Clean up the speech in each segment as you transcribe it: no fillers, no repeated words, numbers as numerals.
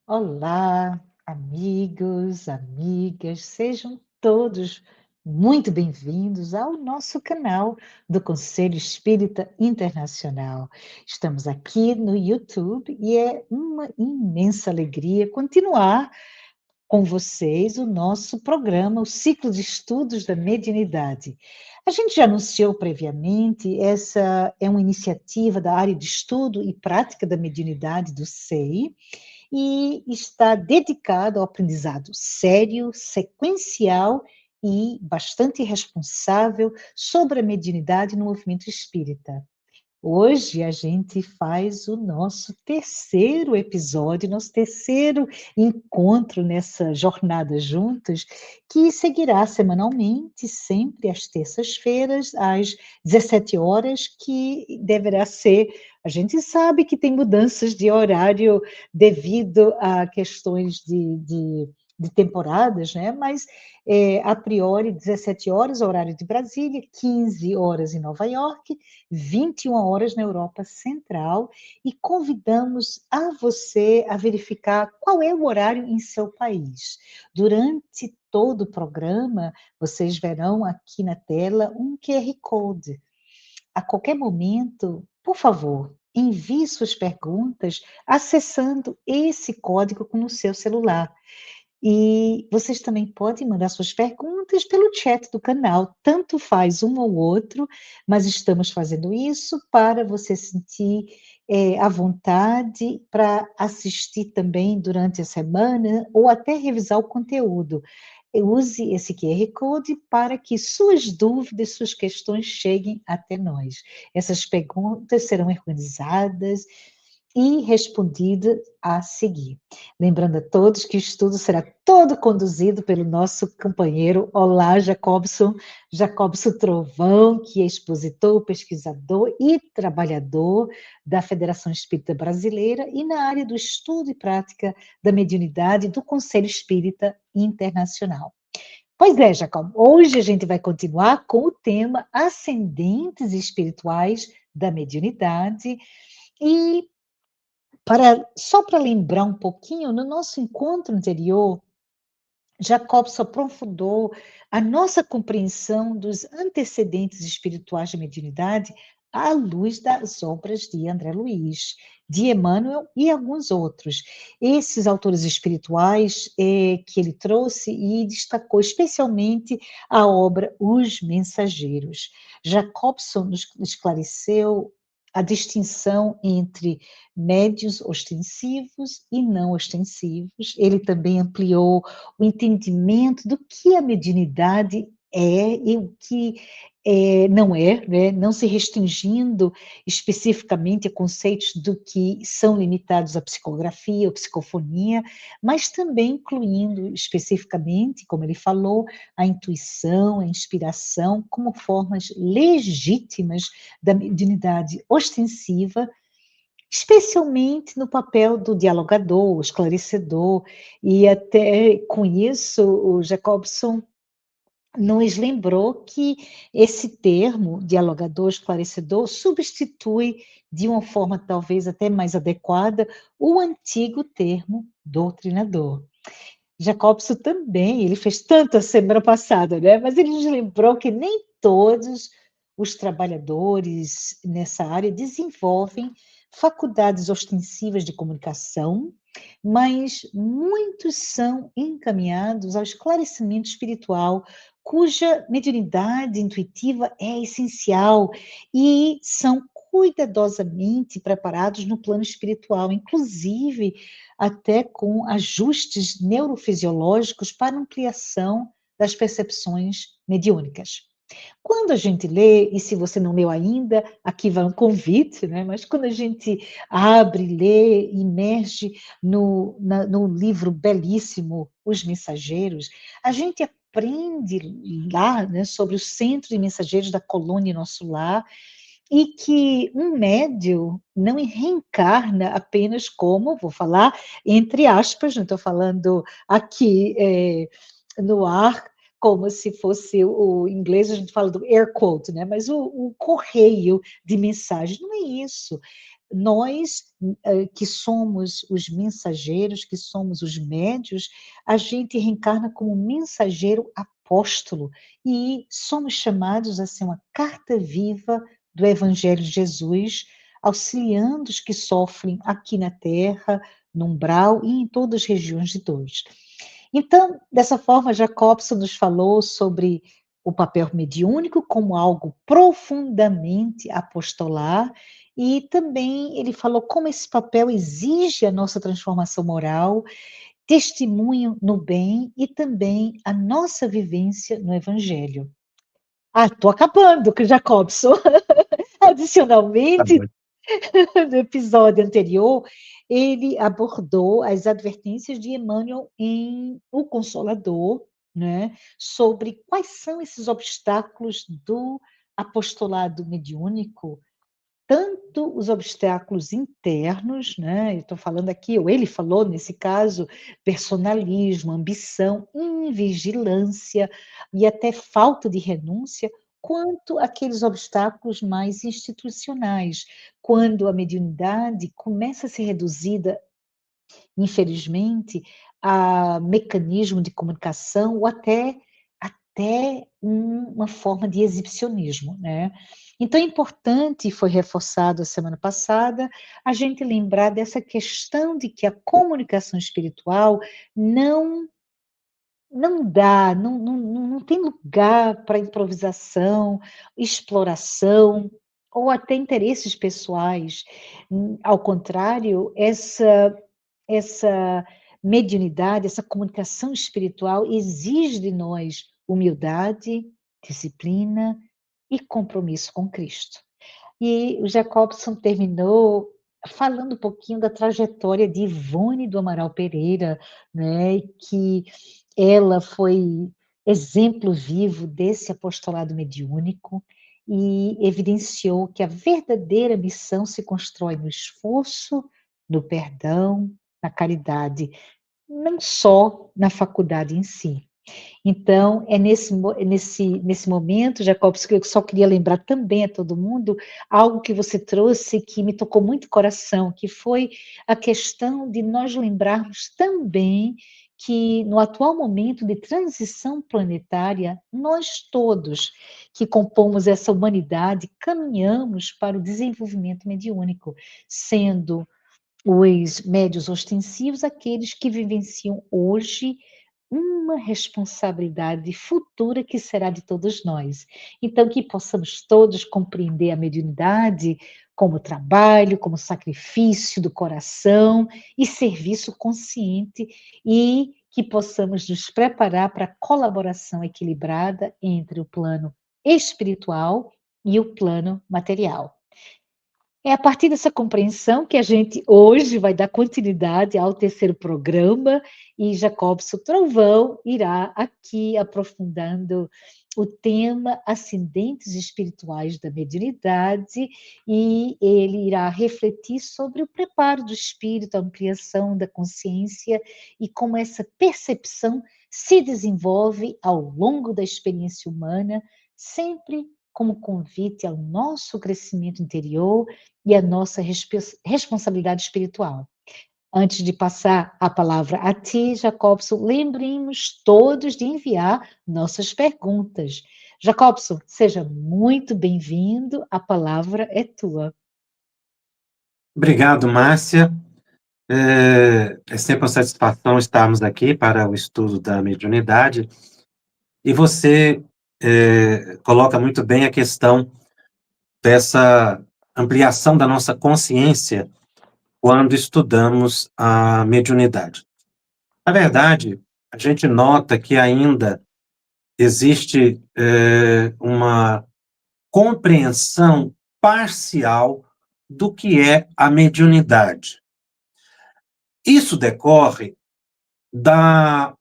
Olá, amigos, amigas, sejam todos muito bem-vindos ao nosso canal do Conselho Espírita Internacional. Estamos aqui no YouTube e é uma imensa alegria continuar com vocês o nosso programa, o ciclo de estudos da mediunidade. A gente já anunciou previamente, essa é uma iniciativa da área de estudo e prática da mediunidade do SEI, e está dedicado ao aprendizado sério, sequencial e bastante responsável sobre a mediunidade no movimento espírita. Hoje a gente faz o nosso terceiro episódio, nosso terceiro encontro nessa jornada juntos, que seguirá semanalmente, sempre às terças-feiras, às 17 horas, que deverá ser. A gente sabe que tem mudanças de horário devido a questões de temporadas, né? Mas a priori 17 horas, horário de Brasília, 15 horas em Nova York, 21 horas na Europa Central, e convidamos a você a verificar qual é o horário em seu país. Durante todo o programa, vocês verão aqui na tela um QR Code. A qualquer momento, por favor, envie suas perguntas acessando esse código no seu celular. E vocês também podem mandar suas perguntas pelo chat do canal, tanto faz um ou outro, mas estamos fazendo isso para você sentir à vontade para assistir também durante a semana ou até revisar o conteúdo. Use esse QR Code para que suas dúvidas, suas questões cheguem até nós. Essas perguntas serão organizadas e respondidas a seguir. Lembrando a todos que o estudo será todo conduzido pelo nosso companheiro Olá Jacobson, Jacobson Trovão, que é expositor, pesquisador e trabalhador da Federação Espírita Brasileira e na área do estudo e prática da mediunidade do Conselho Espírita Internacional. Pois é, Jacob, hoje a gente vai continuar com o tema Ascendentes Espirituais da Mediunidade e só para lembrar um pouquinho, no nosso encontro anterior, Jacobson aprofundou a nossa compreensão dos antecedentes espirituais da mediunidade à luz das obras de André Luiz, de Emmanuel e alguns outros. Esses autores espirituais que ele trouxe e destacou especialmente a obra Os Mensageiros. Jacobson nos esclareceu a distinção entre médios ostensivos e não ostensivos. Ele também ampliou o entendimento do que a mediunidade é e o que não é, né? Não se restringindo especificamente a conceitos do que são limitados à psicografia ou psicofonia, mas também incluindo especificamente, como ele falou, a intuição, a inspiração, como formas legítimas da mediunidade ostensiva, especialmente no papel do dialogador, o esclarecedor, e até com isso o Jacobson nos lembrou que esse termo, dialogador, esclarecedor, substitui de uma forma talvez até mais adequada o antigo termo doutrinador. Jacobson também, ele fez tanto a semana passada, né? Mas ele nos lembrou que nem todos os trabalhadores nessa área desenvolvem faculdades ostensivas de comunicação, mas muitos são encaminhados ao esclarecimento espiritual, cuja mediunidade intuitiva é essencial e são cuidadosamente preparados no plano espiritual, inclusive até com ajustes neurofisiológicos para ampliação das percepções mediúnicas. Quando a gente lê, e se você não leu ainda, aqui vai um convite, né? Mas quando a gente abre, lê, imerge no livro belíssimo Os Mensageiros, a gente aprende lá, né, sobre o centro de mensageiros da colônia Nosso Lar, e que um médium não reencarna apenas como, vou falar entre aspas, não estou falando aqui no ar, como se fosse o inglês, a gente fala do air quote, né? Mas o correio de mensagem, não é isso. nós, que somos os mensageiros, que somos os médios, a gente reencarna como mensageiro apóstolo e somos chamados a ser uma carta viva do Evangelho de Jesus, auxiliando os que sofrem aqui na Terra, no umbral e em todas as regiões de dores. Então, dessa forma, Jacobson nos falou sobre o papel mediúnico como algo profundamente apostolar, e também ele falou como esse papel exige a nossa transformação moral, testemunho no bem e também a nossa vivência no Evangelho. Ah, estou acabando com Jacobson. Tá Adicionalmente, bom. no episódio anterior, ele abordou as advertências de Emmanuel em O Consolador, né, sobre quais são esses obstáculos do apostolado mediúnico, tanto os obstáculos internos, né, eu estou falando aqui, ou ele falou nesse caso, personalismo, ambição, invigilância e até falta de renúncia, quanto aqueles obstáculos mais institucionais, quando a mediunidade começa a ser reduzida, infelizmente, a mecanismo de comunicação ou até uma forma de exibicionismo, né. Então é importante, foi reforçado a semana passada, a gente lembrar dessa questão de que a comunicação espiritual não não dá, não tem lugar para improvisação, exploração ou até interesses pessoais. Ao contrário, essa mediunidade, essa comunicação espiritual exige de nós humildade, disciplina e compromisso com Cristo. E o Jacobson terminou falando um pouquinho da trajetória de Ivone do Amaral Pereira, né, que ela foi exemplo vivo desse apostolado mediúnico e evidenciou que a verdadeira missão se constrói no esforço, no perdão, na caridade, não só na faculdade em si. Então, é nesse momento, Jacobs, que eu só queria lembrar também a todo mundo algo que você trouxe que me tocou muito o coração, que foi a questão de nós lembrarmos também que no atual momento de transição planetária, nós todos que compomos essa humanidade caminhamos para o desenvolvimento mediúnico, sendo os médios ostensivos aqueles que vivenciam hoje uma responsabilidade futura que será de todos nós. Então, que possamos todos compreender a mediunidade como trabalho, como sacrifício do coração e serviço consciente, e que possamos nos preparar para a colaboração equilibrada entre o plano espiritual e o plano material. É a partir dessa compreensão que a gente hoje vai dar continuidade ao terceiro programa e Jacobson Trovão irá aqui aprofundando o tema ascendentes espirituais da mediunidade e ele irá refletir sobre o preparo do espírito, a ampliação da consciência e como essa percepção se desenvolve ao longo da experiência humana, sempre como convite ao nosso crescimento interior e a nossa responsabilidade espiritual. Antes de passar a palavra a ti, Jacobson, lembremos todos de enviar nossas perguntas. Jacobson, seja muito bem-vindo, a palavra é tua. Obrigado, Márcia. É sempre uma satisfação estarmos aqui para o estudo da mediunidade. E você coloca muito bem a questão dessa ampliação da nossa consciência quando estudamos a mediunidade. Na verdade, a gente nota que ainda existe uma compreensão parcial do que é a mediunidade. Isso decorre da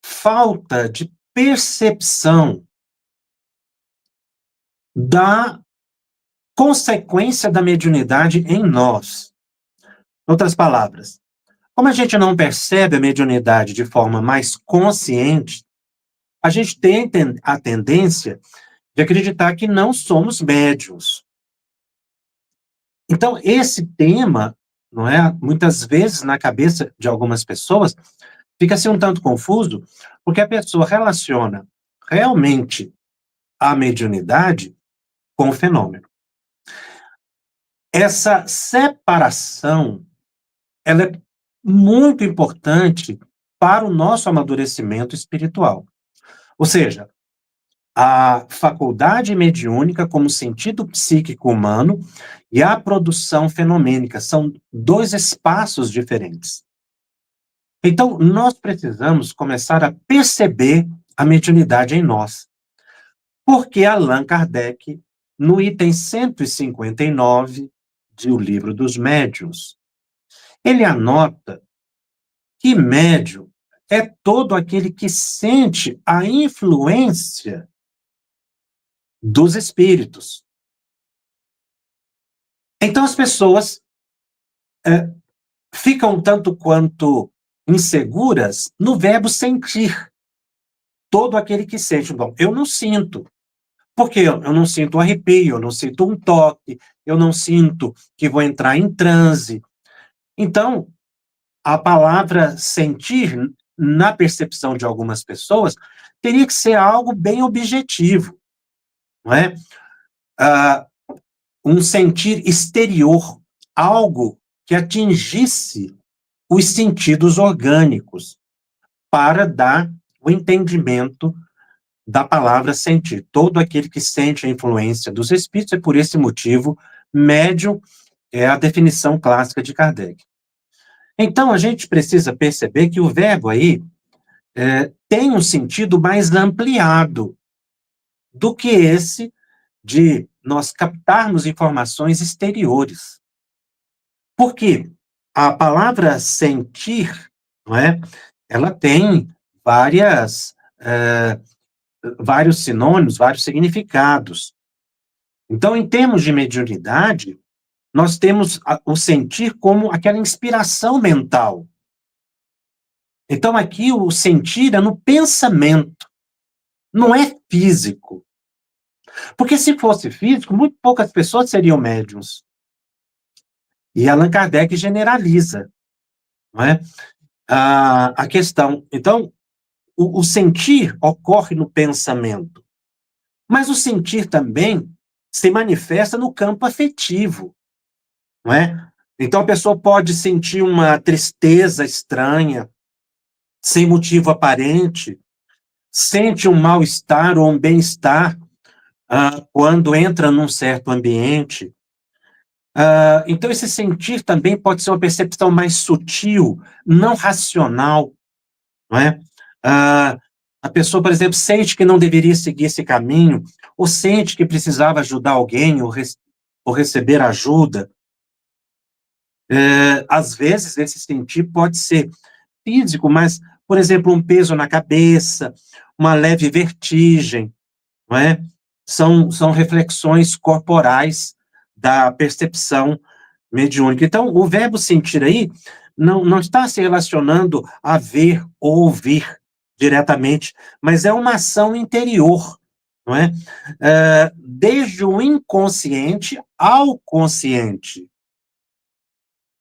falta de percepção da consequência da mediunidade em nós. Em outras palavras, como a gente não percebe a mediunidade de forma mais consciente, a gente tem a tendência de acreditar que não somos médiuns. Então, esse tema, não é, muitas vezes na cabeça de algumas pessoas, fica-se um tanto confuso, porque a pessoa relaciona realmente a mediunidade com o fenômeno. Essa separação, ela é muito importante para o nosso amadurecimento espiritual. Ou seja, a faculdade mediúnica como sentido psíquico humano e a produção fenomênica são dois espaços diferentes. Então, nós precisamos começar a perceber a mediunidade em nós. Porque Allan Kardec, no item 159 de O Livro dos Médiuns, ele anota que médium é todo aquele que sente a influência dos espíritos. Então as pessoas ficam tanto quanto inseguras no verbo sentir. Todo aquele que sente. Bom, eu não sinto. Porque eu não sinto arrepio, eu não sinto um toque, eu não sinto que vou entrar em transe. Então, a palavra sentir, na percepção de algumas pessoas, teria que ser algo bem objetivo, não é? Ah, um sentir exterior, algo que atingisse os sentidos orgânicos, para dar o entendimento da palavra sentir. Todo aquele que sente a influência dos espíritos, é por esse motivo, médium é a definição clássica de Kardec. Então, a gente precisa perceber que o verbo aí tem um sentido mais ampliado do que esse de nós captarmos informações exteriores. Porque a palavra sentir, não é? Ela tem vários sinônimos, vários significados. Então, em termos de mediunidade, nós temos o sentir como aquela inspiração mental. Então, aqui o sentir é no pensamento, não é físico. Porque se fosse físico, muito poucas pessoas seriam médiums. E Allan Kardec generaliza, não é? A questão. Então, o sentir ocorre no pensamento, mas o sentir também se manifesta no campo afetivo, não é? Então, a pessoa pode sentir uma tristeza estranha, sem motivo aparente, sente um mal-estar ou um bem-estar quando entra num certo ambiente. Então, esse sentir também pode ser uma percepção mais sutil, não racional, não é? A pessoa, por exemplo, sente que não deveria seguir esse caminho, ou sente que precisava ajudar alguém, ou receber ajuda. Às vezes, esse sentir pode ser físico, mas, por exemplo, um peso na cabeça, uma leve vertigem, não é? São reflexões corporais da percepção mediúnica. Então, o verbo sentir aí não está se relacionando a ver ou ouvir diretamente, mas é uma ação interior, não é? Desde o inconsciente ao consciente.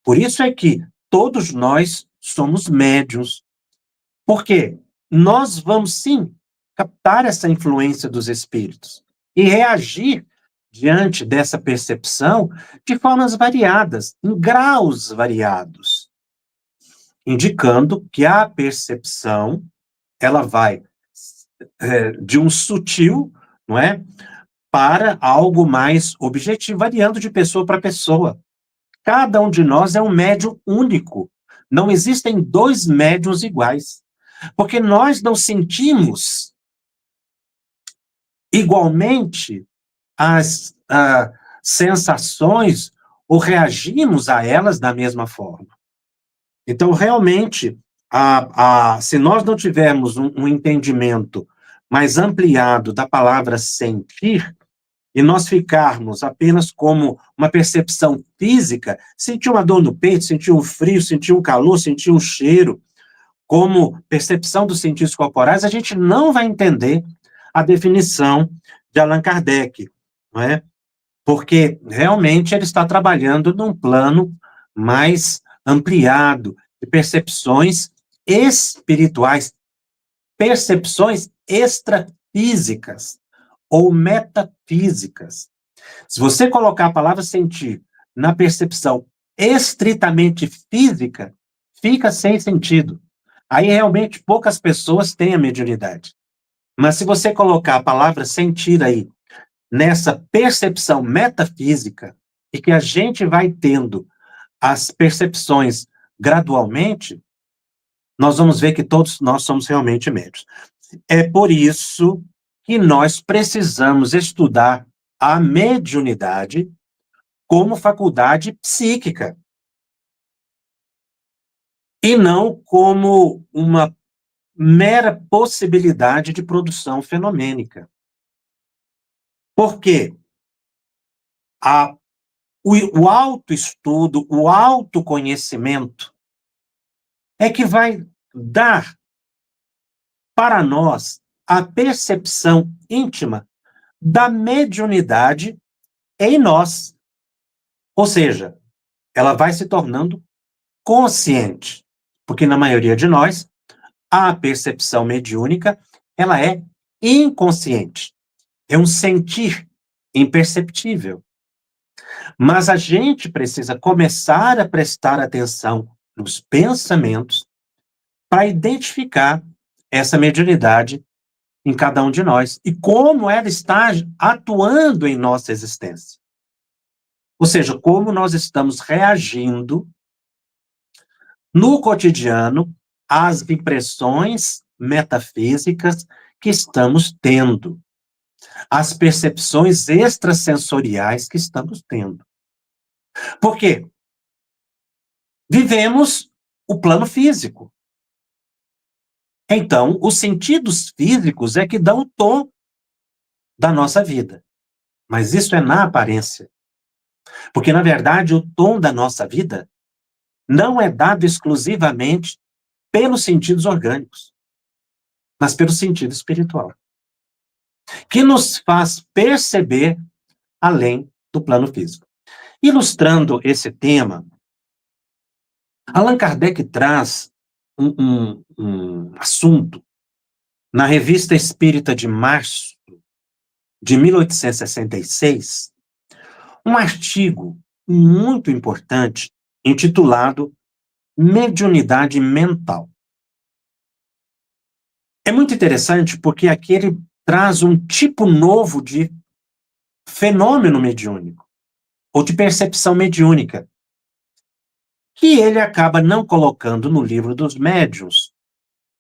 Por isso é que todos nós somos médiuns. Por quê? Nós vamos, sim, captar essa influência dos espíritos e reagir diante dessa percepção de formas variadas, em graus variados, indicando que a percepção ela vai de um sutil, não é, para algo mais objetivo, variando de pessoa para pessoa. Cada um de nós é um médium único. Não existem dois médiuns iguais, porque nós não sentimos igualmente as sensações ou reagimos a elas da mesma forma. Então, realmente, se nós não tivermos um entendimento mais ampliado da palavra sentir, e nós ficarmos apenas como uma percepção física, sentir uma dor no peito, sentir um frio, sentir um calor, sentir um cheiro, como percepção dos sentidos corporais, a gente não vai entender a definição de Allan Kardec, não é? porque realmente ele está trabalhando num plano mais ampliado de percepções espirituais, percepções extrafísicas ou metafísicas. Se você colocar a palavra sentir na percepção estritamente física, fica sem sentido. Aí realmente poucas pessoas têm a mediunidade. Mas se você colocar a palavra sentir aí nessa percepção metafísica, e que a gente vai tendo as percepções gradualmente, nós vamos ver que todos nós somos realmente médios. É por isso que nós precisamos estudar a mediunidade como faculdade psíquica, e não como uma mera possibilidade de produção fenomênica. Por quê? A, o autoestudo, o autoconhecimento é que vai dar para nós a percepção íntima da mediunidade em nós. Ou seja, ela vai se tornando consciente, porque na maioria de nós, a percepção mediúnica, ela é inconsciente. É um sentir imperceptível. Mas a gente precisa começar a prestar atenção nos pensamentos para identificar essa mediunidade em cada um de nós e como ela está atuando em nossa existência. Ou seja, como nós estamos reagindo no cotidiano às impressões metafísicas que estamos tendo, às percepções extrasensoriais que estamos tendo. Por quê? Vivemos o plano físico. Então, os sentidos físicos é que dão o tom da nossa vida. Mas isso é na aparência. Porque, na verdade, o tom da nossa vida não é dado exclusivamente pelos sentidos orgânicos, mas pelo sentido espiritual, que nos faz perceber além do plano físico. Ilustrando esse tema, Allan Kardec traz um assunto na Revista Espírita de março de 1866, um artigo muito importante intitulado Mediunidade Mental. É muito interessante porque aqui ele traz um tipo novo de fenômeno mediúnico, ou de percepção mediúnica, que ele acaba não colocando no livro dos médiuns,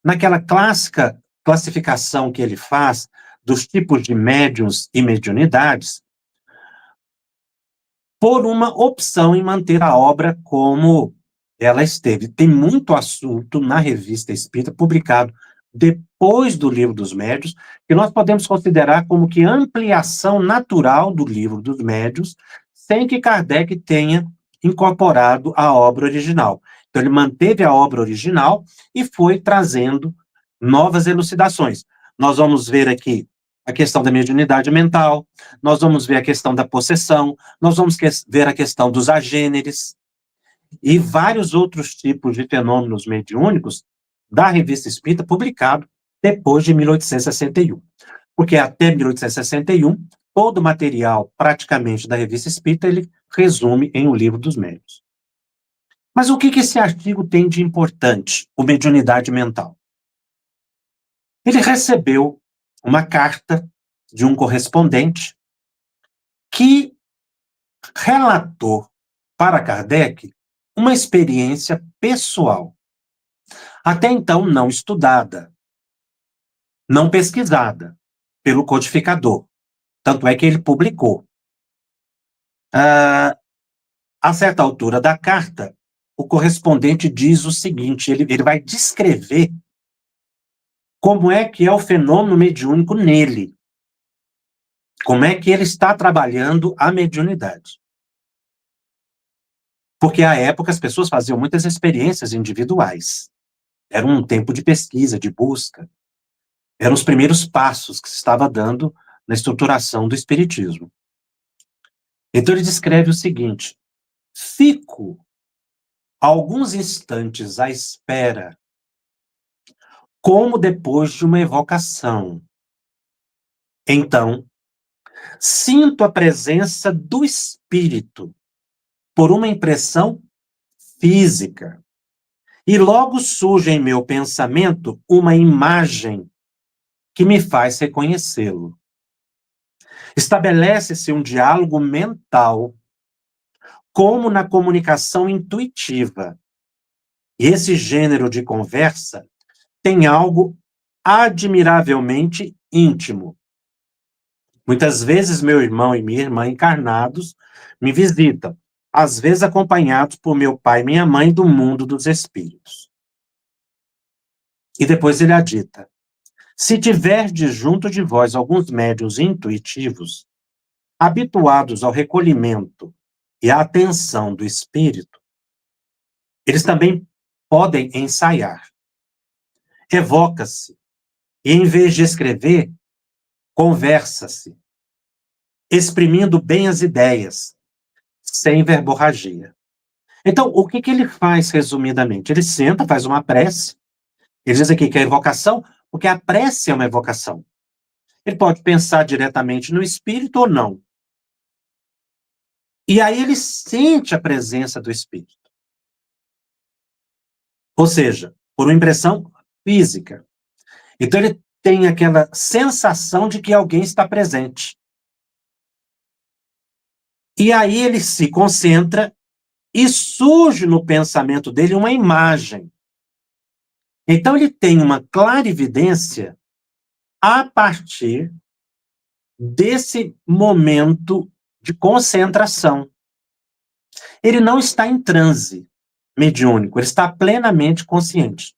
naquela clássica classificação que ele faz dos tipos de médiuns e mediunidades, por uma opção em manter a obra como ela esteve. Tem muito assunto na Revista Espírita publicado depois do Livro dos Médiuns, que nós podemos considerar como que ampliação natural do Livro dos Médiuns, sem que Kardec tenha incorporado a obra original. Então, ele manteve a obra original e foi trazendo novas elucidações. Nós vamos ver aqui a questão da mediunidade mental, nós vamos ver a questão da possessão, nós vamos ver a questão dos agêneres e vários outros tipos de fenômenos mediúnicos da Revista Espírita, publicado depois de 1861. Porque até 1861, todo o material praticamente da Revista Espírita, ele resume em O Livro dos Médiuns. Mas o que esse artigo tem de importante, o mediunidade mental? Ele recebeu uma carta de um correspondente que relatou para Kardec uma experiência pessoal, até então não estudada, não pesquisada pelo codificador. Tanto é que ele publicou. A certa altura da carta, o correspondente diz o seguinte, ele vai descrever como é que é o fenômeno mediúnico nele, como é que ele está trabalhando a mediunidade. Porque, à época, as pessoas faziam muitas experiências individuais. Era um tempo de pesquisa, de busca. Eram os primeiros passos que se estava dando na estruturação do espiritismo. Então ele descreve o seguinte: fico alguns instantes à espera, como depois de uma evocação. Então, sinto a presença do espírito por uma impressão física. E logo surge em meu pensamento uma imagem que me faz reconhecê-lo. Estabelece-se um diálogo mental, como na comunicação intuitiva. E esse gênero de conversa tem algo admiravelmente íntimo. Muitas vezes meu irmão e minha irmã encarnados me visitam, às vezes acompanhados por meu pai e minha mãe do mundo dos espíritos. E depois ele adita: se tiverdes junto de vós alguns médiuns intuitivos, habituados ao recolhimento e à atenção do espírito, eles também podem ensaiar. Evoca-se, e em vez de escrever, conversa-se, exprimindo bem as ideias, sem verborragia. Então, o que ele faz, resumidamente? Ele senta, faz uma prece. Ele diz aqui que é evocação, porque a prece é uma evocação. Ele pode pensar diretamente no espírito ou não. E aí ele sente a presença do espírito. Ou seja, por uma impressão física. Então ele tem aquela sensação de que alguém está presente. E aí ele se concentra e surge no pensamento dele uma imagem. Então ele tem uma clarividência a partir desse momento de concentração. Ele não está em transe mediúnico, ele está plenamente consciente.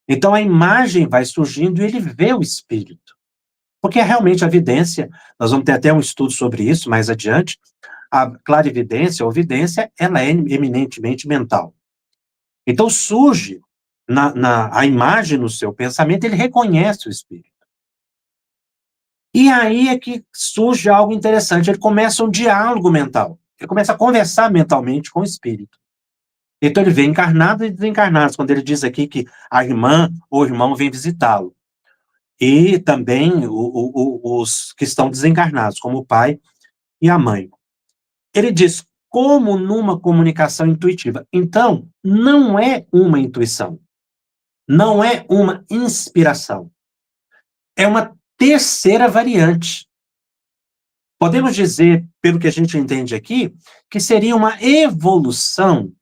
Então a imagem vai surgindo e ele vê o espírito. Porque realmente a vidência, nós vamos ter até um estudo sobre isso mais adiante, a clarividência ou vidência, ela é eminentemente mental. Então surge a imagem no seu pensamento, ele reconhece o espírito. E aí é que surge algo interessante, ele começa um diálogo mental, ele começa a conversar mentalmente com o espírito. Então ele vê encarnados e desencarnados, quando ele diz aqui que a irmã ou o irmão vem visitá-lo. E também os que estão desencarnados, como o pai e a mãe. Ele diz, como numa comunicação intuitiva. Então, não é uma intuição, não é uma inspiração, é uma terceira variante. Podemos dizer, pelo que a gente entende aqui, que seria uma evolução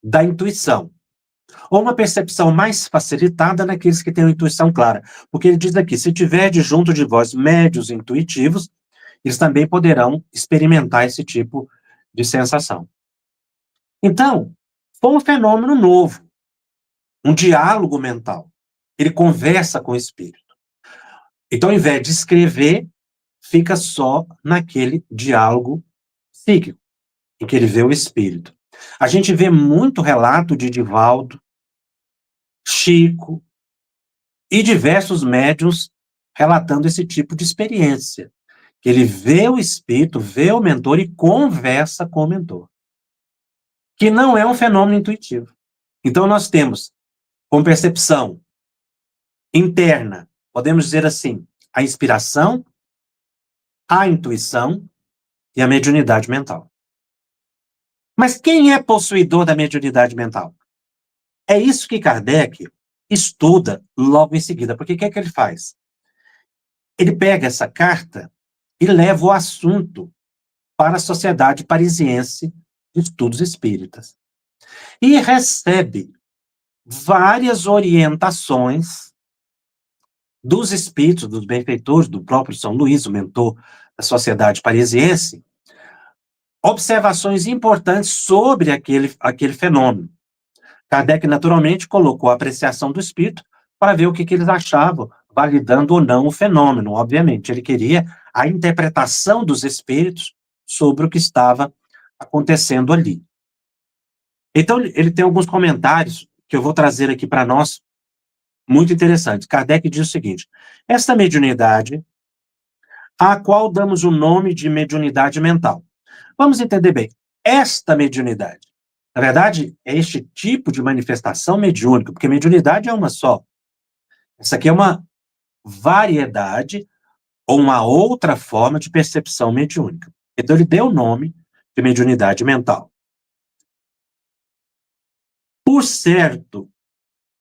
da intuição, ou uma percepção mais facilitada naqueles que têm uma intuição clara. Porque ele diz aqui, se tiver de junto de vós médios intuitivos, eles também poderão experimentar esse tipo de sensação. Então, foi um fenômeno novo, um diálogo mental. Ele conversa com o espírito. Então, ao invés de escrever, fica só naquele diálogo psíquico, em que ele vê o espírito. A gente vê muito relato de Divaldo, Chico e diversos médiuns relatando esse tipo de experiência. Que ele vê o espírito, vê o mentor e conversa com o mentor. Que não é um fenômeno intuitivo. Então nós temos, com percepção interna, podemos dizer assim, a inspiração, a intuição e a mediunidade mental. Mas quem é possuidor da mediunidade mental? É isso que Kardec estuda logo em seguida, porque o que é que ele faz? Ele pega essa carta e leva o assunto para a Sociedade Parisiense de Estudos Espíritas. E recebe várias orientações dos espíritos, dos benfeitores, do próprio São Luís, o mentor da Sociedade Parisiense, observações importantes sobre aquele fenômeno. Kardec, naturalmente, colocou a apreciação do espírito para ver o que eles achavam, validando ou não o fenômeno, obviamente. Ele queria a interpretação dos espíritos sobre o que estava acontecendo ali. Então, ele tem alguns comentários que eu vou trazer aqui para nós, muito interessantes. Kardec diz o seguinte: esta mediunidade à qual damos o nome de mediunidade mental. Vamos entender bem. Esta mediunidade, na verdade, é este tipo de manifestação mediúnica, porque mediunidade é uma só. Essa aqui é uma variedade ou uma outra forma de percepção mediúnica. Então, ele deu o nome de mediunidade mental. Por certo,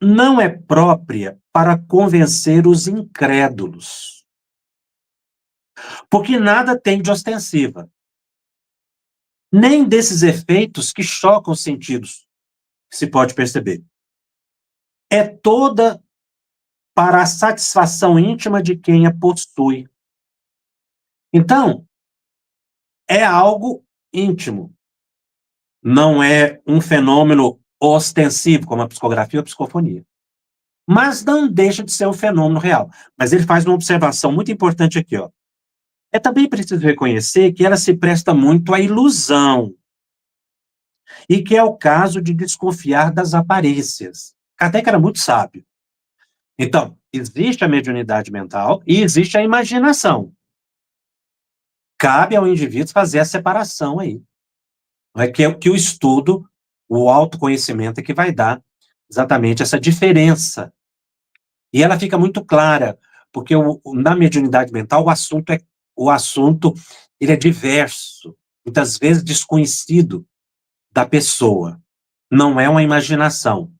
não é própria para convencer os incrédulos, porque nada tem de ostensiva, nem desses efeitos que chocam os sentidos, que se pode perceber. É toda para a satisfação íntima de quem a possui. Então, é algo íntimo, não é um fenômeno ostensivo, como a psicografia ou a psicofonia. Mas não deixa de ser um fenômeno real. Mas ele faz uma observação muito importante aqui, ó. É também preciso reconhecer que ela se presta muito à ilusão, e que é o caso de desconfiar das aparências. Kardec era muito sábio. Então, existe a mediunidade mental e existe a imaginação. Cabe ao indivíduo fazer a separação aí. Não é que o estudo, o autoconhecimento é que vai dar exatamente essa diferença. E ela fica muito clara, porque na mediunidade mental o assunto ele é diverso, muitas vezes desconhecido da pessoa. Não é uma imaginação,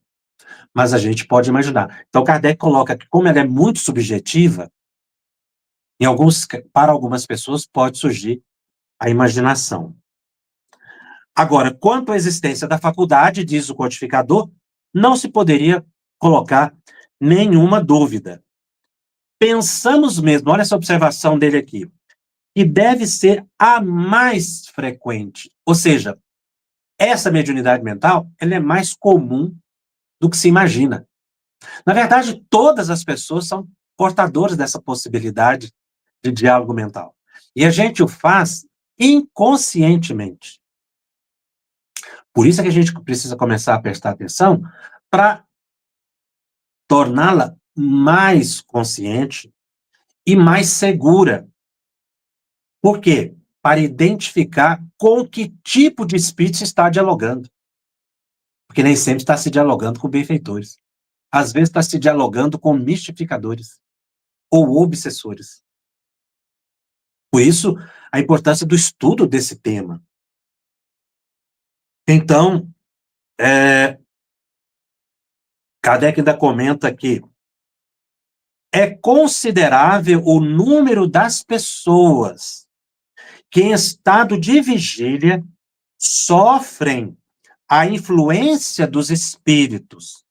mas a gente pode imaginar. Então, Kardec coloca que, como ela é muito subjetiva, para algumas pessoas pode surgir a imaginação. Agora, quanto à existência da faculdade, diz o codificador, não se poderia colocar nenhuma dúvida. Pensamos mesmo, olha essa observação dele aqui, que deve ser a mais frequente. Ou seja, essa mediunidade mental, ela é mais comum do que se imagina. Na verdade, todas as pessoas são portadoras dessa possibilidade de diálogo mental. E a gente o faz inconscientemente. Por isso é que a gente precisa começar a prestar atenção para torná-la mais consciente e mais segura. Por quê? Para identificar com que tipo de espírito se está dialogando. Porque nem sempre está se dialogando com benfeitores. Às vezes está se dialogando com mistificadores ou obsessores. Por isso, a importância do estudo desse tema. Então, Kardec ainda comenta que é considerável o número das pessoas que, em estado de vigília, sofrem a influência dos espíritos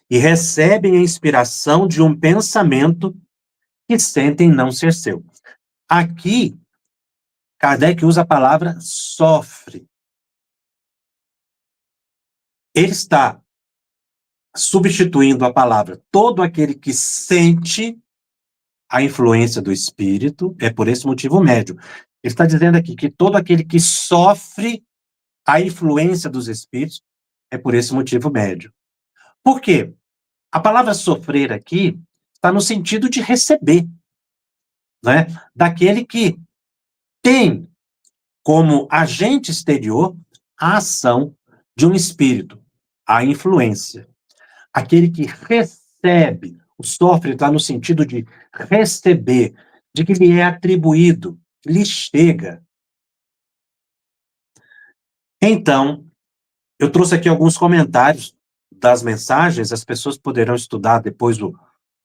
e recebem a inspiração de um pensamento que sentem não ser seu. Aqui, Kardec usa a palavra sofre. Ele está substituindo a palavra todo aquele que sente a influência do espírito, é por esse motivo médio. Ele está dizendo aqui que todo aquele que sofre a influência dos espíritos é por esse motivo médio. Por quê? A palavra sofrer aqui está no sentido de receber, né? Daquele que tem como agente exterior a ação de um espírito, a influência. Aquele que recebe, o sofre está no sentido de receber, de que lhe é atribuído, lhe chega. Então, eu trouxe aqui alguns comentários das mensagens, as pessoas poderão estudar depois o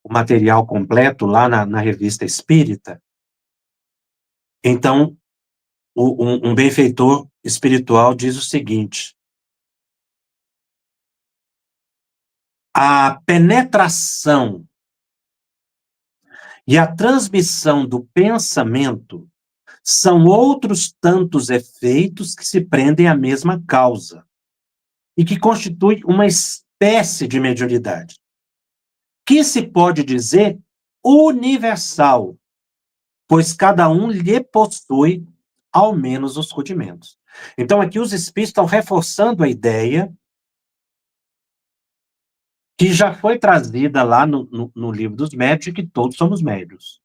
material completo lá na Revista Espírita. Então, um benfeitor espiritual diz o seguinte: a penetração e a transmissão do pensamento são outros tantos efeitos que se prendem à mesma causa e que constitui uma espécie de mediunidade, que se pode dizer universal, pois cada um lhe possui ao menos os rudimentos. Então, aqui os espíritos estão reforçando a ideia que já foi trazida lá no livro dos médios, de que todos somos médios.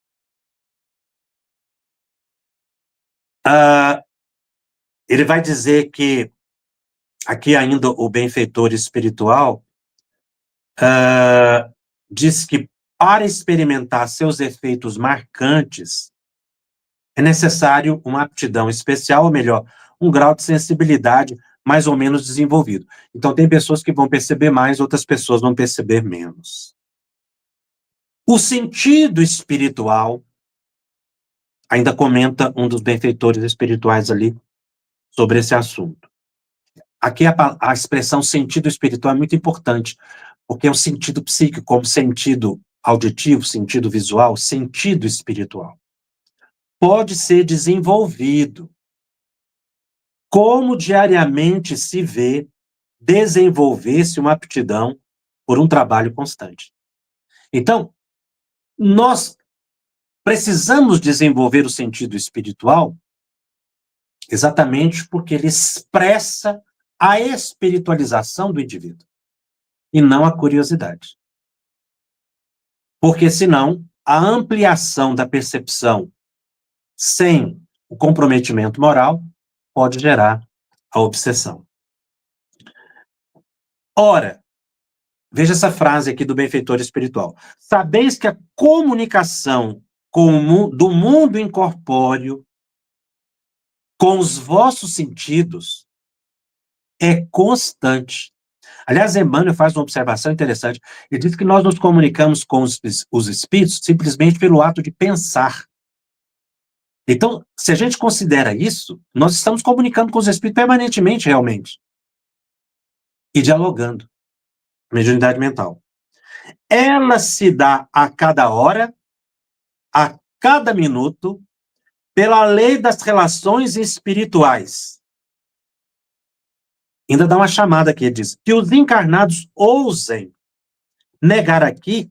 Ele vai dizer que, aqui ainda o benfeitor espiritual, diz que para experimentar seus efeitos marcantes, é necessário uma aptidão especial, ou melhor, um grau de sensibilidade mais ou menos desenvolvido. Então, tem pessoas que vão perceber mais, outras pessoas vão perceber menos. O sentido espiritual, ainda comenta um dos benfeitores espirituais ali sobre esse assunto. Aqui a expressão sentido espiritual é muito importante, porque é o sentido psíquico, como sentido auditivo, sentido visual, sentido espiritual. Pode ser desenvolvido. Como diariamente se vê desenvolver-se uma aptidão por um trabalho constante. Então, nós precisamos desenvolver o sentido espiritual exatamente porque ele expressa a espiritualização do indivíduo e não a curiosidade. Porque senão, a ampliação da percepção sem o comprometimento moral pode gerar a obsessão. Ora, veja essa frase aqui do benfeitor espiritual. Sabeis que a comunicação do mundo incorpóreo com os vossos sentidos é constante. Aliás, Emmanuel faz uma observação interessante. Ele diz que nós nos comunicamos com os espíritos simplesmente pelo ato de pensar. Então, se a gente considera isso, nós estamos comunicando com os espíritos permanentemente, realmente. E dialogando. Mediunidade mental. Ela se dá a cada hora, a cada minuto, pela lei das relações espirituais. Ainda dá uma chamada aqui, diz, que os encarnados ousem negar aqui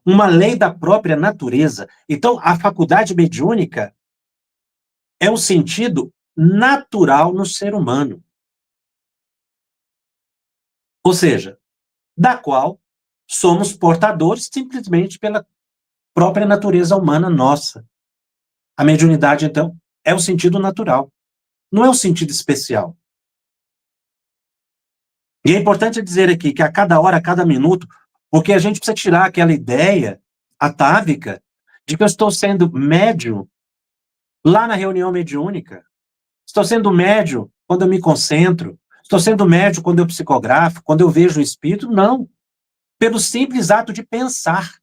uma lei da própria natureza. Então, a faculdade mediúnica é um sentido natural no ser humano. Ou seja, da qual somos portadores simplesmente pela própria natureza humana nossa. A mediunidade, então, é o sentido natural, não é o sentido especial. E é importante dizer aqui que a cada hora, a cada minuto, porque a gente precisa tirar aquela ideia atávica de que eu estou sendo médium lá na reunião mediúnica. Estou sendo médium quando eu me concentro. Estou sendo médium quando eu psicografo, quando eu vejo o espírito. Não. Pelo simples ato de pensar.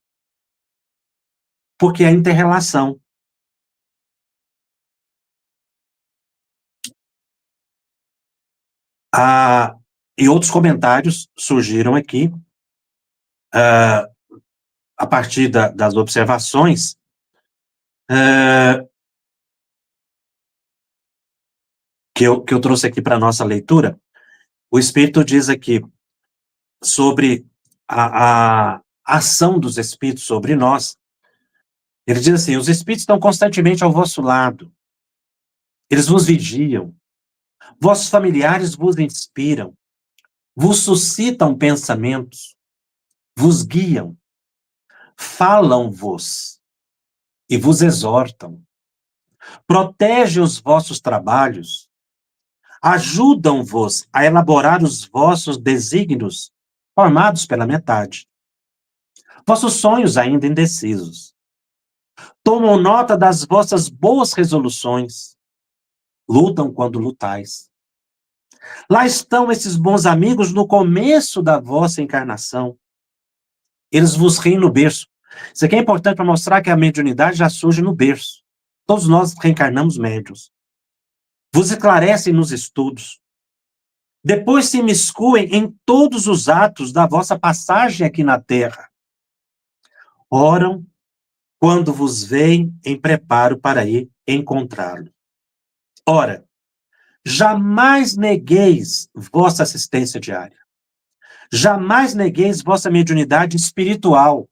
Porque é inter-relação. E outros comentários surgiram aqui, a partir das observações, que eu trouxe aqui para a nossa leitura. O Espírito diz aqui sobre a ação dos Espíritos sobre nós. Ele diz assim, os Espíritos estão constantemente ao vosso lado. Eles vos vigiam. Vossos familiares vos inspiram. Vos suscitam pensamentos. Vos guiam. Falam-vos e vos exortam. Protegem os vossos trabalhos. Ajudam-vos a elaborar os vossos desígnios formados pela metade. Vossos sonhos ainda indecisos. Tomam nota das vossas boas resoluções. Lutam quando lutais. Lá estão esses bons amigos no começo da vossa encarnação. Eles vos riem no berço. Isso aqui é importante para mostrar que a mediunidade já surge no berço. Todos nós reencarnamos médiuns. Vos esclarecem nos estudos. Depois se imiscuem em todos os atos da vossa passagem aqui na Terra. Oram quando vos veem em preparo para ir encontrá-lo. Ora, jamais negueis vossa assistência diária. Jamais negueis vossa mediunidade espiritual,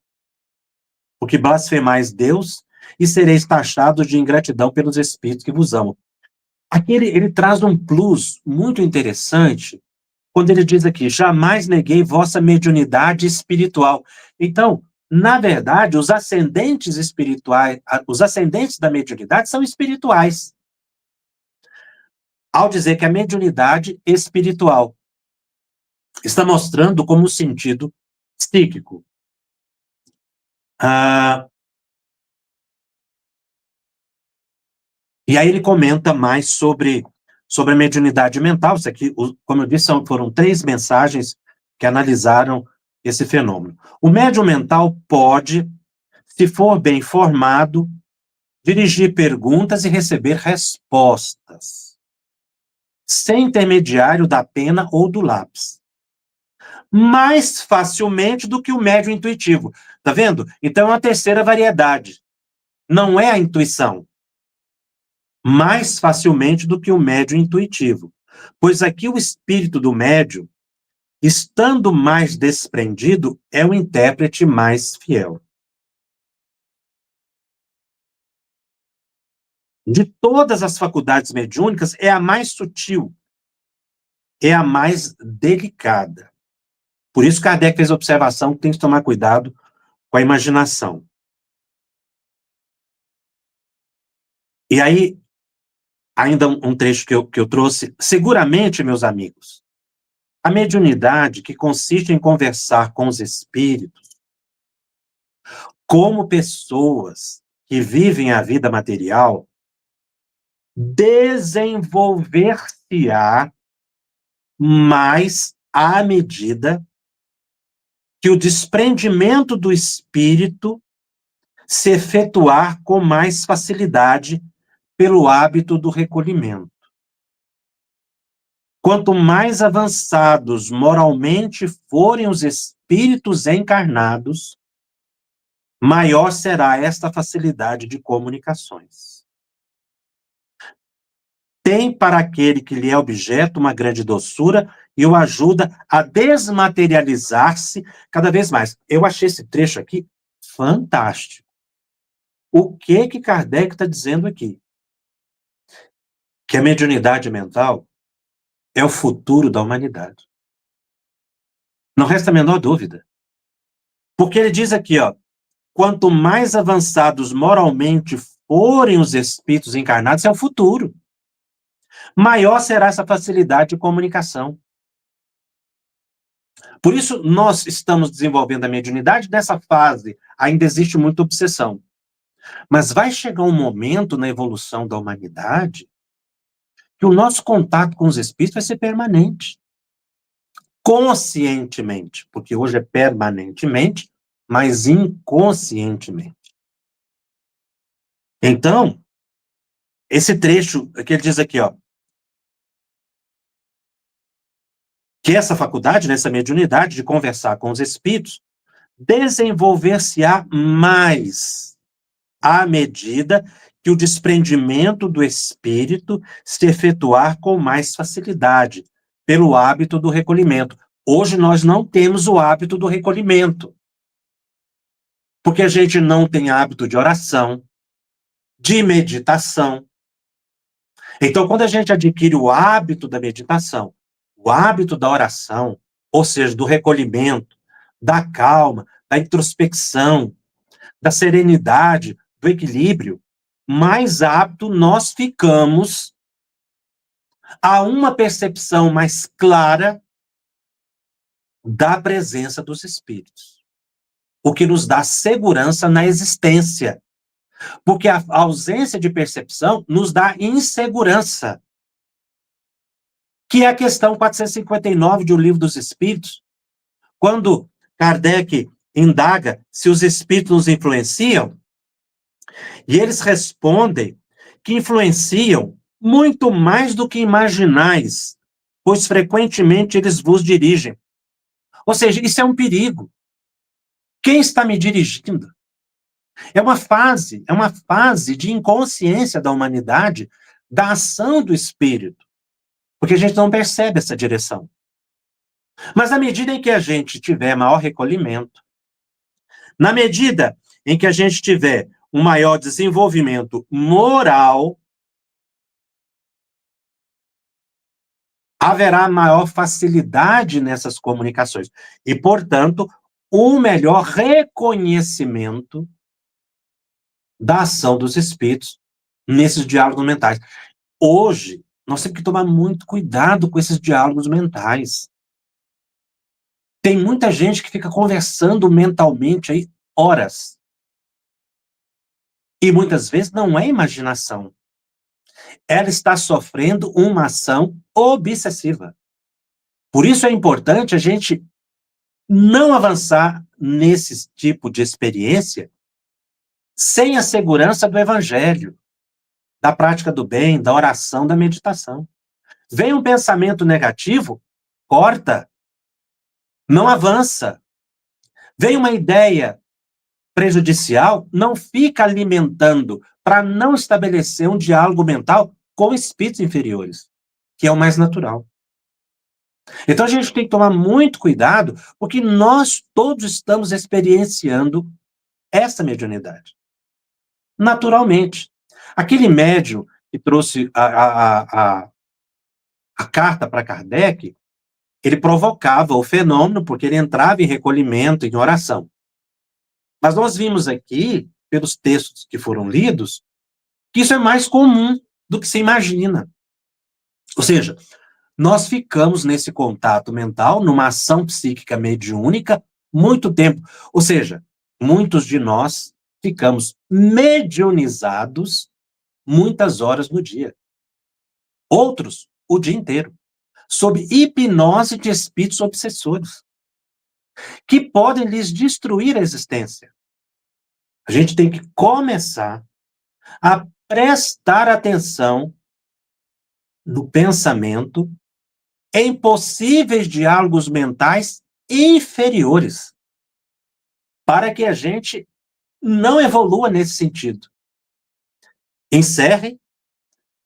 porque blasfemais Deus e sereis taxados de ingratidão pelos espíritos que vos amam. Aqui ele traz um plus muito interessante, quando ele diz aqui, jamais neguei vossa mediunidade espiritual. Então, na verdade, os ascendentes espirituais, os ascendentes da mediunidade são espirituais. ao dizer que a mediunidade espiritual está mostrando como sentido psíquico. E aí ele comenta mais sobre a mediunidade mental. Isso aqui, como eu disse, foram 3 mensagens que analisaram esse fenômeno. O médium mental pode, se for bem formado, dirigir perguntas e receber respostas, sem intermediário da pena ou do lápis, mais facilmente do que o médium intuitivo. Tá vendo? Então é uma terceira variedade. Não é a intuição. Mais facilmente do que o médium intuitivo. Pois aqui o espírito do médium, estando mais desprendido, é o intérprete mais fiel. De todas as faculdades mediúnicas, é a mais sutil, é a mais delicada. Por isso Kardec fez a observação que tem que tomar cuidado com a imaginação. E aí, ainda um trecho que eu trouxe. Seguramente, meus amigos, a mediunidade, que consiste em conversar com os espíritos, como pessoas que vivem a vida material, desenvolver-se-á mais à medida que o desprendimento do espírito se efetuar com mais facilidade pelo hábito do recolhimento. Quanto mais avançados moralmente forem os espíritos encarnados, maior será esta facilidade de comunicações. Tem para aquele que lhe é objeto uma grande doçura e o ajuda a desmaterializar-se cada vez mais. Eu achei esse trecho aqui fantástico. O que Kardec está dizendo aqui? Que a mediunidade mental é o futuro da humanidade. Não resta a menor dúvida. Porque ele diz aqui, ó, quanto mais avançados moralmente forem os espíritos encarnados, é o futuro. Maior será essa facilidade de comunicação. Por isso, nós estamos desenvolvendo a mediunidade. Nessa fase, ainda existe muita obsessão. Mas vai chegar um momento na evolução da humanidade que o nosso contato com os espíritos vai ser permanente. Conscientemente, porque hoje é permanentemente, mas inconscientemente. Então, esse trecho que ele diz aqui, ó, que essa faculdade, né, essa mediunidade de conversar com os espíritos, desenvolver-se-á mais à medida que o desprendimento do espírito se efetuar com mais facilidade, pelo hábito do recolhimento. Hoje nós não temos o hábito do recolhimento, porque a gente não tem hábito de oração, de meditação. Então, quando a gente adquire o hábito da meditação, o hábito da oração, ou seja, do recolhimento, da calma, da introspecção, da serenidade, do equilíbrio, mais apto nós ficamos a uma percepção mais clara da presença dos espíritos, o que nos dá segurança na existência, porque a ausência de percepção nos dá insegurança, que é a questão 459 de O Livro dos Espíritos, quando Kardec indaga se os espíritos nos influenciam, e eles respondem que influenciam muito mais do que imaginais, pois frequentemente eles vos dirigem. Ou seja, isso é um perigo. Quem está me dirigindo? É uma fase de inconsciência da humanidade, da ação do espírito, porque a gente não percebe essa direção. Mas na medida em que a gente tiver maior recolhimento, na medida em que a gente tiver um maior desenvolvimento moral, haverá maior facilidade nessas comunicações e, portanto, um melhor reconhecimento da ação dos espíritos nesses diálogos mentais. Hoje, Nós temos que tomar muito cuidado com esses diálogos mentais. Tem muita gente que fica conversando mentalmente aí horas. E muitas vezes não é imaginação. Ela está sofrendo uma ação obsessiva. Por isso é importante a gente não avançar nesse tipo de experiência sem a segurança do evangelho, da prática do bem, da oração, da meditação. Vem um pensamento negativo, corta, não avança. Vem uma ideia prejudicial, não fica alimentando para não estabelecer um diálogo mental com espíritos inferiores, que é o mais natural. Então a gente tem que tomar muito cuidado, porque nós todos estamos experienciando essa mediunidade. Naturalmente. Aquele médium que trouxe a carta para Kardec, ele provocava o fenômeno porque ele entrava em recolhimento, em oração. Mas nós vimos aqui, pelos textos que foram lidos, que isso é mais comum do que se imagina. Ou seja, nós ficamos nesse contato mental, numa ação psíquica mediúnica, muito tempo. Ou seja, muitos de nós ficamos mediunizados muitas horas no dia. Outros, o dia inteiro, sob hipnose de espíritos obsessores, que podem lhes destruir a existência. A gente tem que começar a prestar atenção no pensamento em possíveis diálogos mentais inferiores, para que a gente não evolua nesse sentido. Encerre,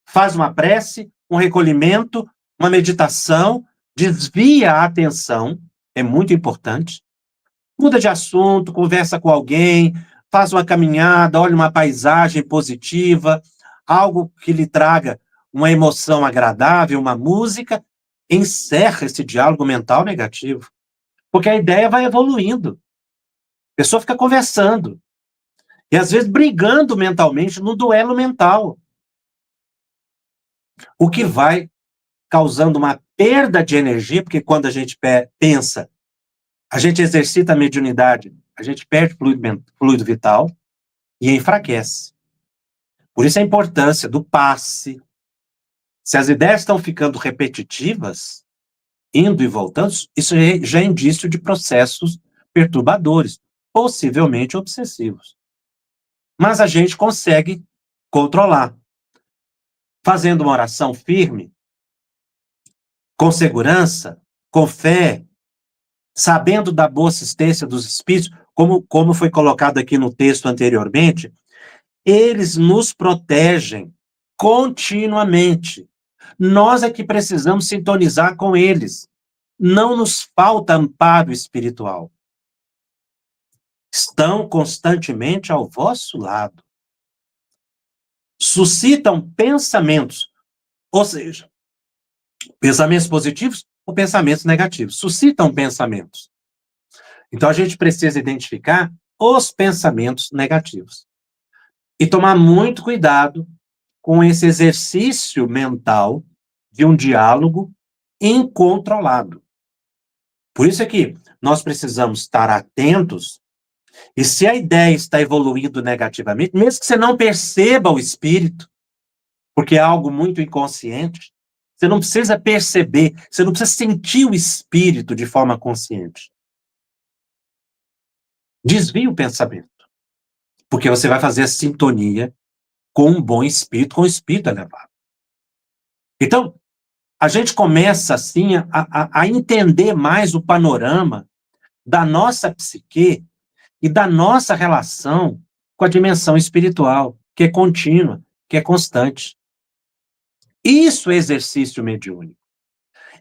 faz uma prece, um recolhimento, uma meditação, desvia a atenção, é muito importante, muda de assunto, conversa com alguém, faz uma caminhada, olha uma paisagem positiva, algo que lhe traga uma emoção agradável, uma música, encerra esse diálogo mental negativo. Porque a ideia vai evoluindo. A pessoa fica conversando. E às vezes brigando mentalmente no duelo mental. O que vai causando uma perda de energia, porque quando a gente pensa, a gente exercita a mediunidade, a gente perde fluido vital e enfraquece. Por isso a importância do passe. Se as ideias estão ficando repetitivas, indo e voltando, isso já é indício de processos perturbadores, possivelmente obsessivos. Mas a gente consegue controlar. Fazendo uma oração firme, com segurança, com fé, sabendo da boa assistência dos espíritos, como foi colocado aqui no texto anteriormente, eles nos protegem continuamente. Nós é que precisamos sintonizar com eles. Não nos falta amparo espiritual. Estão constantemente ao vosso lado. Suscitam pensamentos, ou seja, pensamentos positivos ou pensamentos negativos. Suscitam pensamentos. Então a gente precisa identificar os pensamentos negativos. E tomar muito cuidado com esse exercício mental de um diálogo incontrolado. Por isso é que nós precisamos estar atentos, e se a ideia está evoluindo negativamente, mesmo que você não perceba o espírito, porque é algo muito inconsciente, você não precisa perceber, você não precisa sentir o espírito de forma consciente. Desvie o pensamento, porque você vai fazer a sintonia com um bom espírito, com o espírito elevado. Então, a gente começa, assim, a entender mais o panorama da nossa psique e da nossa relação com a dimensão espiritual, que é contínua, que é constante. Isso é exercício mediúnico.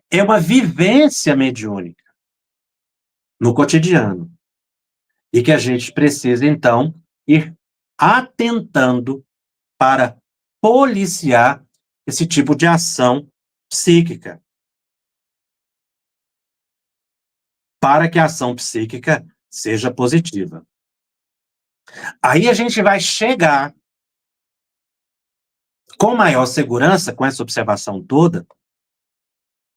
É uma vivência mediúnica no cotidiano. E que a gente precisa, então, ir atentando para policiar esse tipo de ação psíquica. Para que a ação psíquica seja positiva. Aí a gente vai chegar com maior segurança, com essa observação toda,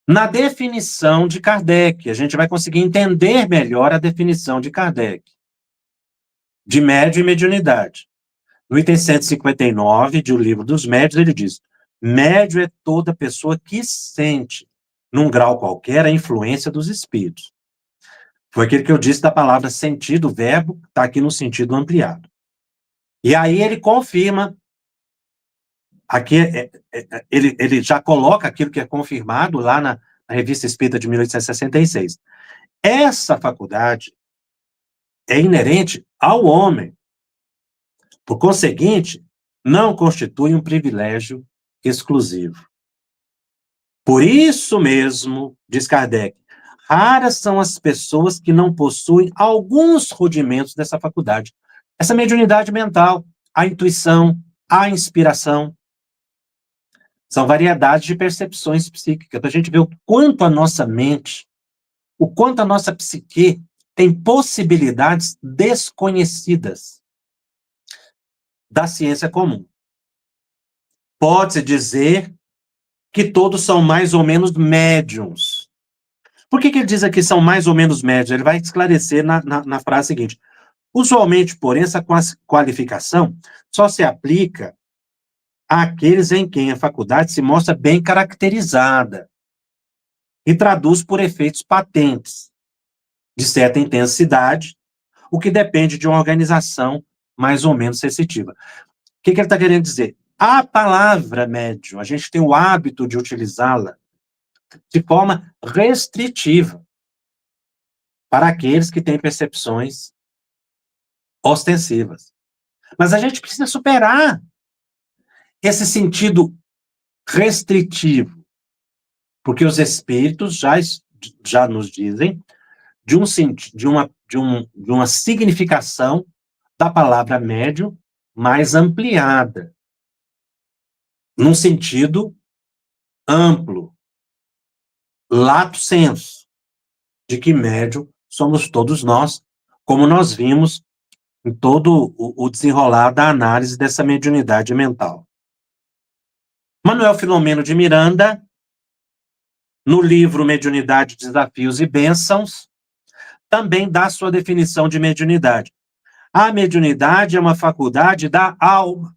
na definição de Kardec. A gente vai conseguir entender melhor a definição de Kardec, de médio e mediunidade. No item 159 de O Livro dos Médios, ele diz: médio é toda pessoa que sente, num grau qualquer, a influência dos espíritos. Foi aquilo que eu disse da palavra sentido, o verbo está aqui no sentido ampliado. E aí ele confirma, aqui ele já coloca aquilo que é confirmado lá na Revista Espírita de 1866. Essa faculdade é inerente ao homem. Por conseguinte, não constitui um privilégio exclusivo. Por isso mesmo, diz Kardec, raras são as pessoas que não possuem alguns rudimentos dessa faculdade. Essa mediunidade mental, a intuição, a inspiração, são variedades de percepções psíquicas. Para a gente ver o quanto a nossa mente, o quanto a nossa psique tem possibilidades desconhecidas da ciência comum. Pode-se dizer que todos são mais ou menos médiums. Por que ele diz aqui são mais ou menos médiums? Ele vai esclarecer na frase seguinte. Usualmente, porém, essa qualificação só se aplica àqueles em quem a faculdade se mostra bem caracterizada e traduz por efeitos patentes, de certa intensidade, o que depende de uma organização mais ou menos sensitiva. O que ele está querendo dizer? A palavra médium, a gente tem o hábito de utilizá-la de forma restritiva para aqueles que têm percepções ostensivas. Mas a gente precisa superar esse sentido restritivo, porque os espíritos já nos dizem de uma significação da palavra médium mais ampliada, num sentido amplo, lato sensu, de que médium somos todos nós, como nós vimos em todo o desenrolar da análise dessa mediunidade mental. Manuel Filomeno de Miranda, no livro Mediunidade, Desafios e Bênçãos, também dá sua definição de mediunidade. A mediunidade é uma faculdade da alma.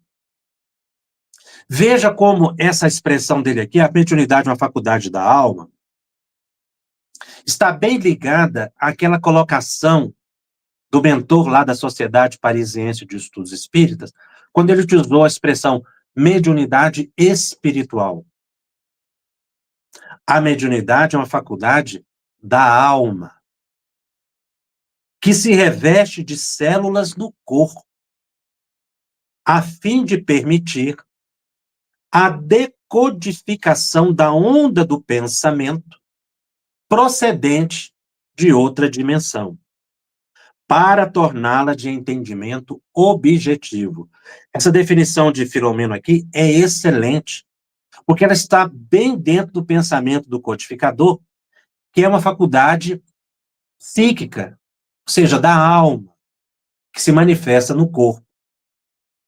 Veja como essa expressão dele aqui, a mediunidade é uma faculdade da alma, está bem ligada àquela colocação do mentor lá da Sociedade Parisiense de Estudos Espíritas, quando ele utilizou a expressão mediunidade espiritual. A mediunidade é uma faculdade da alma, que se reveste de células no corpo, a fim de permitir a decodificação da onda do pensamento procedente de outra dimensão, para torná-la de entendimento objetivo. Essa definição de Filomeno aqui é excelente, porque ela está bem dentro do pensamento do codificador, que é uma faculdade psíquica, ou seja, da alma, que se manifesta no corpo.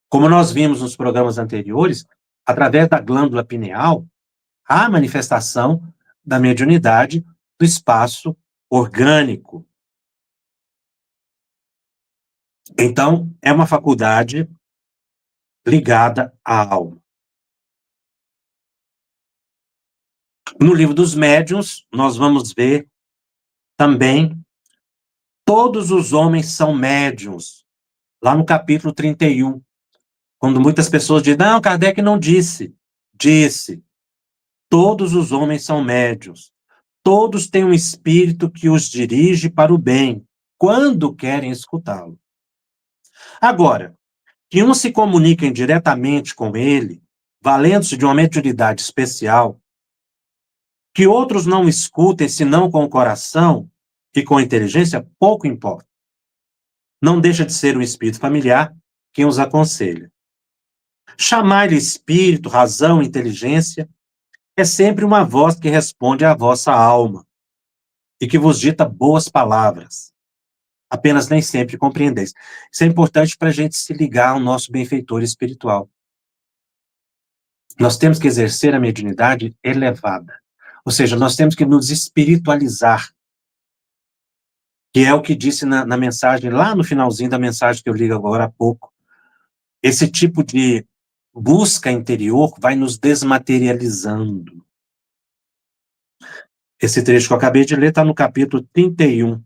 Como nós vimos nos programas anteriores, através da glândula pineal, há a manifestação da mediunidade do espaço orgânico. Então, é uma faculdade ligada à alma. No Livro dos Médiuns, nós vamos ver também todos os homens são médiuns, lá no capítulo 31, quando muitas pessoas dizem, não, Kardec não disse. Disse, todos os homens são médiuns, todos têm um espírito que os dirige para o bem, quando querem escutá-lo. Agora, que uns se comuniquem diretamente com ele, valendo-se de uma mediunidade especial, que outros não escutem senão com o coração e com a inteligência, pouco importa. Não deixa de ser um espírito familiar quem os aconselha. Chamar-lhe espírito, razão, inteligência, é sempre uma voz que responde à vossa alma e que vos dita boas palavras. Apenas nem sempre compreendeis. Isso é importante para a gente se ligar ao nosso benfeitor espiritual. nós temos que exercer a mediunidade elevada. Ou seja, nós temos que nos espiritualizar, que é o que disse na mensagem, lá no finalzinho da mensagem que eu li agora há pouco. Esse tipo de busca interior vai nos desmaterializando. Esse trecho que eu acabei de ler está no capítulo 31.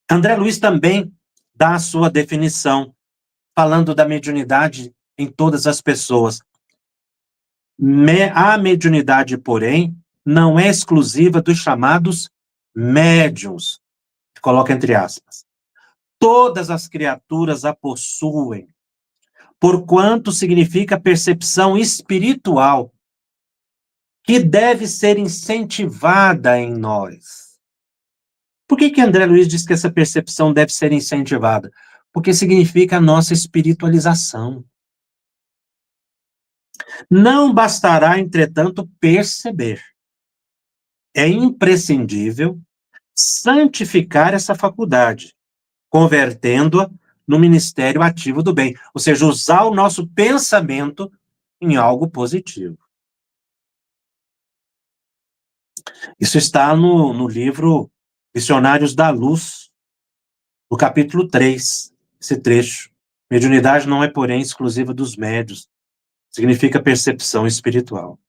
André Luiz também dá a sua definição, falando da mediunidade em todas as pessoas. A mediunidade, porém, não é exclusiva dos chamados médiuns, coloca entre aspas. Todas as criaturas a possuem, porquanto significa percepção espiritual, que deve ser incentivada em nós. Por que André Luiz diz que essa percepção deve ser incentivada? Porque significa a nossa espiritualização. Não bastará, entretanto, perceber. É imprescindível santificar essa faculdade, convertendo-a no ministério ativo do bem, ou seja, usar o nosso pensamento em algo positivo. Isso está no livro Missionários da Luz, no capítulo 3, esse trecho. Mediunidade não é, porém, exclusiva dos médios, significa percepção espiritual.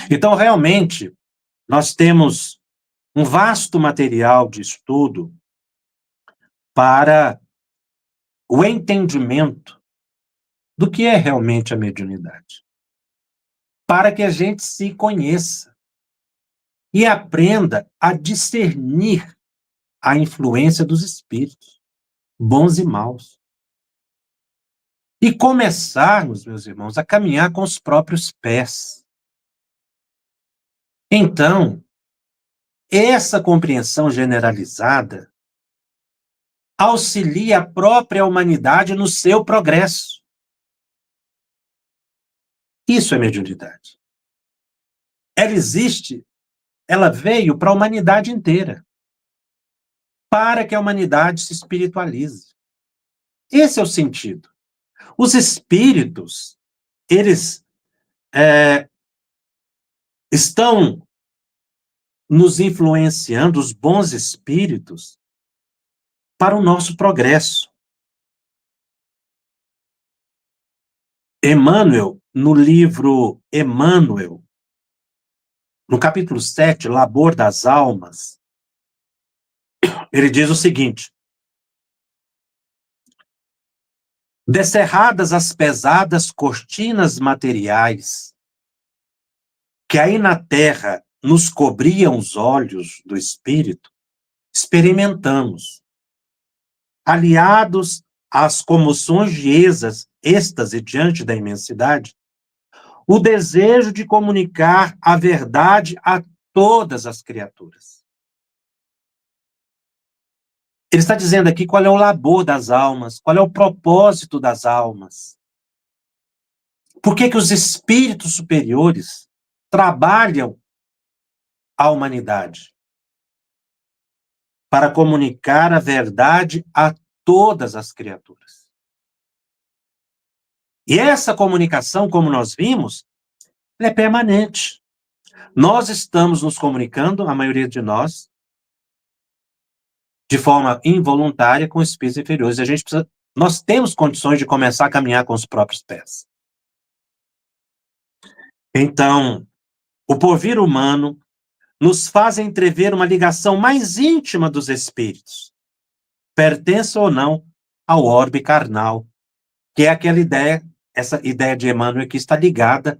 Então, realmente, nós temos um vasto material de estudo para o entendimento do que é realmente a mediunidade. Para que a gente se conheça e aprenda a discernir a influência dos espíritos, bons e maus. E começarmos, meus irmãos, a caminhar com os próprios pés. Então, essa compreensão generalizada auxilia a própria humanidade no seu progresso. Isso é mediunidade. Ela existe, ela veio para a humanidade inteira, para que a humanidade se espiritualize. Esse é o sentido. Os espíritos, eles estão nos influenciando, os bons espíritos, para o nosso progresso. Emmanuel, no livro Emmanuel, no capítulo 7, Labor das Almas, ele diz o seguinte: descerradas as pesadas cortinas materiais, que aí na terra nos cobriam os olhos do espírito, experimentamos, aliados às comoções de êxtase diante da imensidade, o desejo de comunicar a verdade a todas as criaturas. Ele está dizendo aqui qual é o labor das almas, qual é o propósito das almas. Por que os espíritos superiores trabalham a humanidade? Para comunicar a verdade a todas as criaturas. E essa comunicação, como nós vimos, é permanente. Nós estamos nos comunicando, a maioria de nós, de forma involuntária com espíritos inferiores. Nós temos condições de começar a caminhar com os próprios pés. Então, o porvir humano nos faz entrever uma ligação mais íntima dos espíritos, pertence ou não ao orbe carnal, que é aquela ideia, essa ideia de Emmanuel que está ligada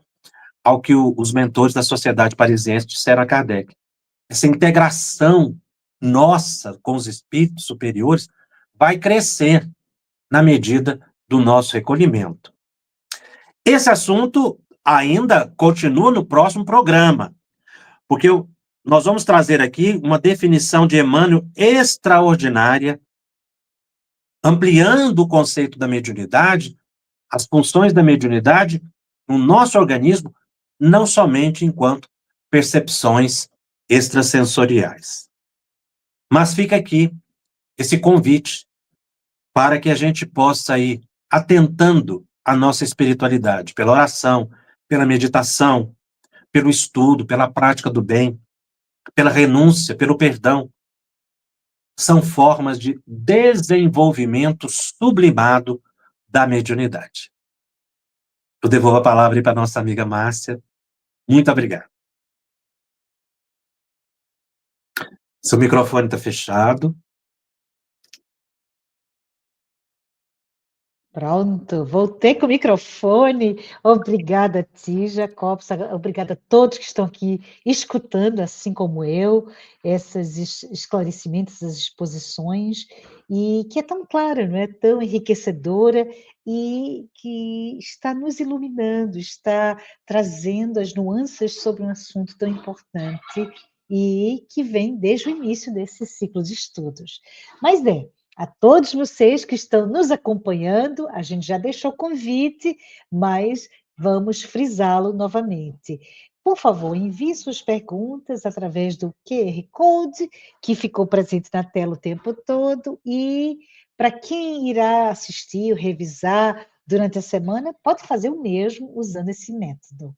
ao que os mentores da Sociedade Parisiense disseram a Kardec. Essa integração nossa com os espíritos superiores vai crescer na medida do nosso recolhimento. Esse assunto ainda continua no próximo programa, porque nós vamos trazer aqui uma definição de Emmanuel extraordinária, ampliando o conceito da mediunidade, as funções da mediunidade no nosso organismo, não somente enquanto percepções extrasensoriais. Mas fica aqui esse convite para que a gente possa ir atentando a nossa espiritualidade, pela oração, pela meditação, pelo estudo, pela prática do bem, pela renúncia, pelo perdão. São formas de desenvolvimento sublimado da mediunidade. Eu devolvo a palavra aí para nossa amiga Márcia. Muito obrigado. Seu microfone está fechado. Pronto, voltei com o microfone. Obrigada a ti, Jacobs. Obrigada a todos que estão aqui escutando, assim como eu, esses esclarecimentos, essas exposições, e que é tão clara, não é? Tão enriquecedora e que está nos iluminando, está trazendo as nuances sobre um assunto tão importante e que vem desde o início desse ciclo de estudos. Mas, bem, a todos vocês que estão nos acompanhando, a gente já deixou o convite, mas vamos frisá-lo novamente. Por favor, envie suas perguntas através do QR Code, que ficou presente na tela o tempo todo, e para quem irá assistir ou revisar durante a semana, pode fazer o mesmo usando esse método.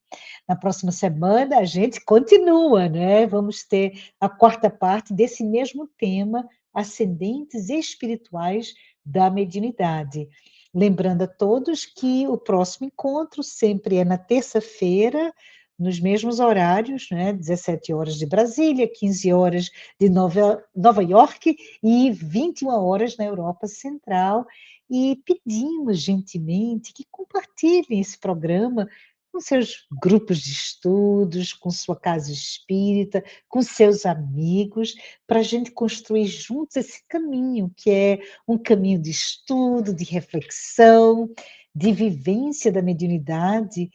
Na próxima semana, a gente continua, né? Vamos ter a quarta parte desse mesmo tema, ascendentes espirituais da mediunidade. Lembrando a todos que o próximo encontro sempre é na terça-feira, nos mesmos horários, né? 17 horas de Brasília, 15 horas de Nova York e 21 horas na Europa Central. E pedimos gentilmente que compartilhem esse programa com seus grupos de estudos, com sua casa espírita, com seus amigos, para a gente construir juntos esse caminho, que é um caminho de estudo, de reflexão, de vivência da mediunidade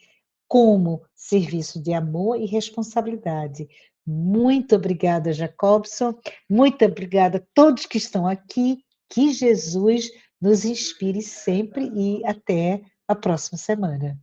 como serviço de amor e responsabilidade. Muito obrigada, Jacobson. Muito obrigada a todos que estão aqui. Que Jesus nos inspire sempre e até a próxima semana.